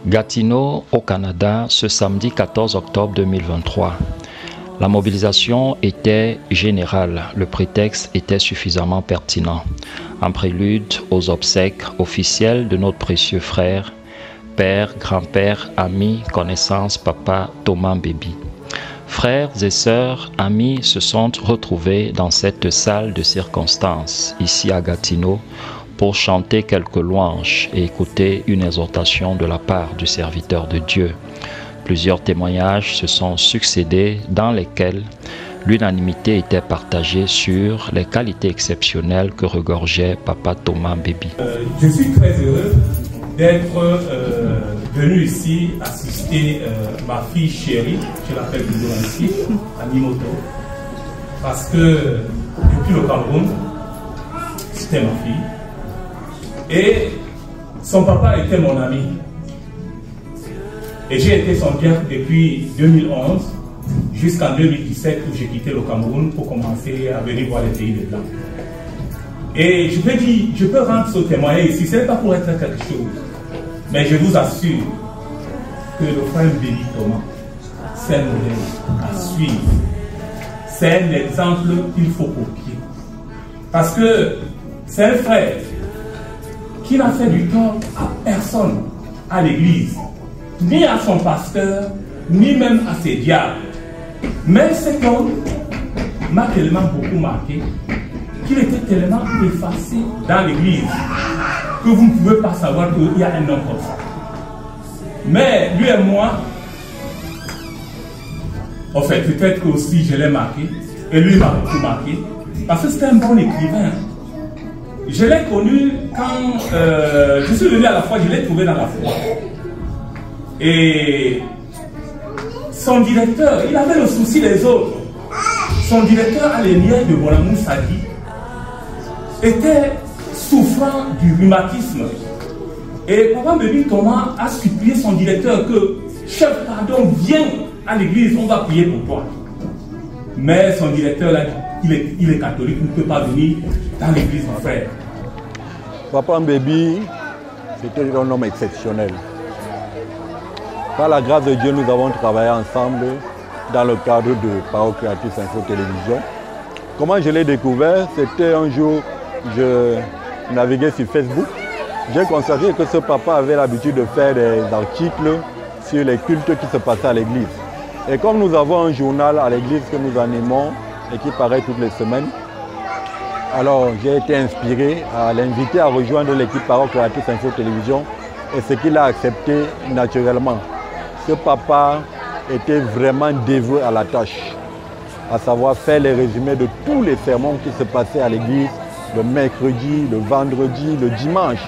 Gatineau, au Canada, ce samedi 14 octobre 2023. La mobilisation était générale, le prétexte était suffisamment pertinent. En prélude aux obsèques officielles de notre précieux frère, père, grand-père, amis, connaissances, papa Thomas Mbébi. Frères et sœurs, amis se sont retrouvés dans cette salle de circonstance, ici à Gatineau, pour chanter quelques louanges et écouter une exhortation de la part du serviteur de Dieu. Plusieurs témoignages se sont succédés dans lesquels l'unanimité était partagée sur les qualités exceptionnelles que regorgeait papa Thomas Mbébi. Je suis très heureux d'être venu ici assister ma fille chérie, je l'appelle toujours ainsi, Animoto, parce que depuis le Cameroun, c'était ma fille. Et son papa était mon ami. Et j'ai été son diacre depuis 2011 jusqu'en 2017 où j'ai quitté le Cameroun pour commencer à venir voir les pays des Blancs. Et je peux dire, je peux rendre ce témoignage ici, ce n'est pas pour être quelque chose, mais je vous assure que le frère Mbébi Thomas, c'est un modèle à suivre. C'est un exemple qu'il faut copier. Parce que c'est un frère qui n'a fait du tort à personne, à l'église, ni à son pasteur, ni même à ses diables. Mais cet homme m'a tellement beaucoup marqué qu'il était tellement effacé dans l'église que vous ne pouvez pas savoir qu'il y a un homme comme ça. Mais lui et moi, en fait, peut-être que aussi je l'ai marqué, et lui m'a beaucoup marqué, parce que c'était un bon écrivain. Je l'ai connu quand je suis venu à la foi, je l'ai trouvé dans la foi. Et son directeur, il avait le souci des autres. Son directeur à l'Énière de Bonamou Sadi était souffrant du rhumatisme. Et papa Mbébi Thomas a supplié son directeur que, chef, pardon, viens à l'église, on va prier pour toi. Mais son directeur, là, il est catholique, il ne peut pas venir dans l'église, mon frère. Papa Mbébi, c'était un homme exceptionnel. Par la grâce de Dieu, nous avons travaillé ensemble dans le cadre de Parole Créative Info Télévision. Comment je l'ai découvert? C'était un jour, je naviguais sur Facebook. J'ai constaté que ce papa avait l'habitude de faire des articles sur les cultes qui se passaient à l'église. Et comme nous avons un journal à l'église que nous animons et qui paraît toutes les semaines, alors j'ai été inspiré à l'inviter à rejoindre l'équipe Parole Créative Info Télévision et ce qu'il a accepté naturellement. Ce papa était vraiment dévoué à la tâche, à savoir faire les résumés de tous les sermons qui se passaient à l'église, le mercredi, le vendredi, le dimanche,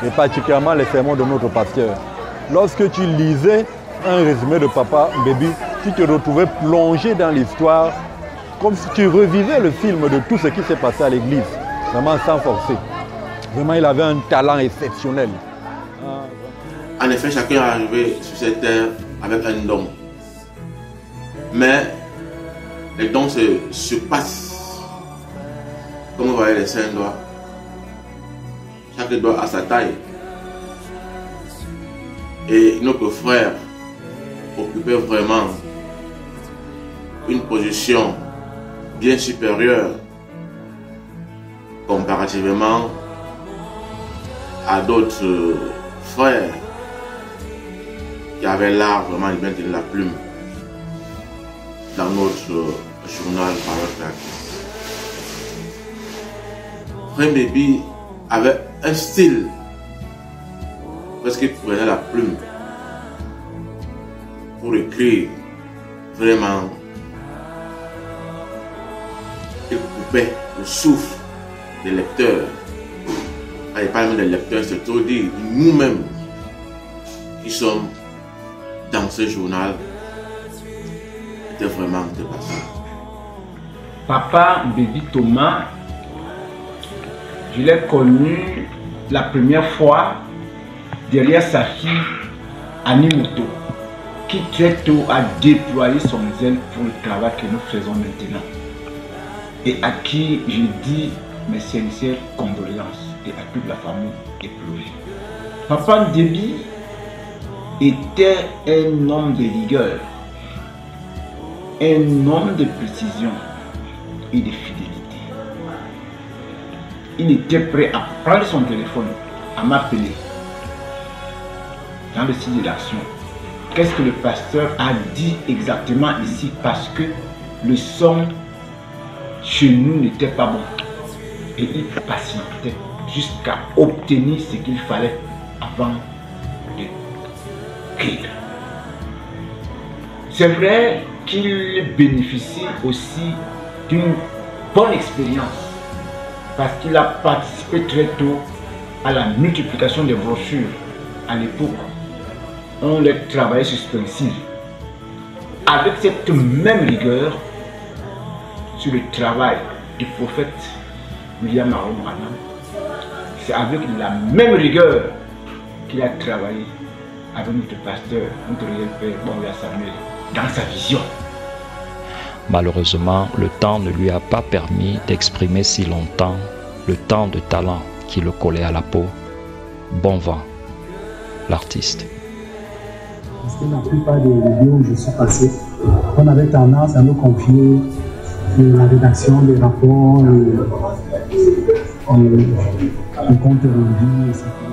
et particulièrement les sermons de notre pasteur. Lorsque tu lisais un résumé de papa Mbébi, tu te retrouvais plongé dans l'histoire, comme si tu revivais le film de tout ce qui s'est passé à l'église, vraiment sans forcer. Vraiment, il avait un talent exceptionnel. En effet, chacun est arrivé sur cette terre avec un don. Mais les dons se surpassent. Comme vous voyez les 5 doigts. Chaque doigt a sa taille. Et notre frère occupait vraiment une position bien supérieure comparativement à d'autres frères qui avaient l'art vraiment de bien tenir la plume dans notre journal Parole Créative. Frère Mbébi avait un style parce qu'il prenait la plume pour écrire vraiment. Il coupait le souffle des lecteurs. Quand il parle des lecteurs, c'est tout dire nous-mêmes qui sommes dans ce journal était vraiment dépassé. Papa Mbébi Thomas, je l'ai connu la première fois derrière sa fille Animoto, qui très tôt a déployé son zèle pour le travail que nous faisons maintenant. Et à qui je dis mes sincères condoléances. et à toute la famille éplorée. Papa Ndébi était un homme de rigueur, un homme de précision et de fidélité. Il était prêt à prendre son téléphone, à m'appeler dans le site de l'action. Qu'est-ce que le pasteur a dit exactement ici? Parce que le son chez nous n'était pas bon. Et il patientait jusqu'à obtenir ce qu'il fallait avant de crier. C'est vrai qu'il bénéficie aussi d'une bonne expérience parce qu'il a participé très tôt à la multiplication des brochures. À l'époque, on les travaillait sur ce principe. Avec cette même rigueur sur le travail du prophète William Marron Branham, c'est avec la même rigueur qu'il a travaillé avec notre pasteur, notre réel père, Bonga Samuel, dans sa vision. Malheureusement, le temps ne lui a pas permis d'exprimer si longtemps le tant de talent qui le collait à la peau. Bon vent, l'artiste. Parce que la plupart des vidéos où je suis passé, on avait tendance à nous confier la rédaction des rapports, le compte rendu, etc.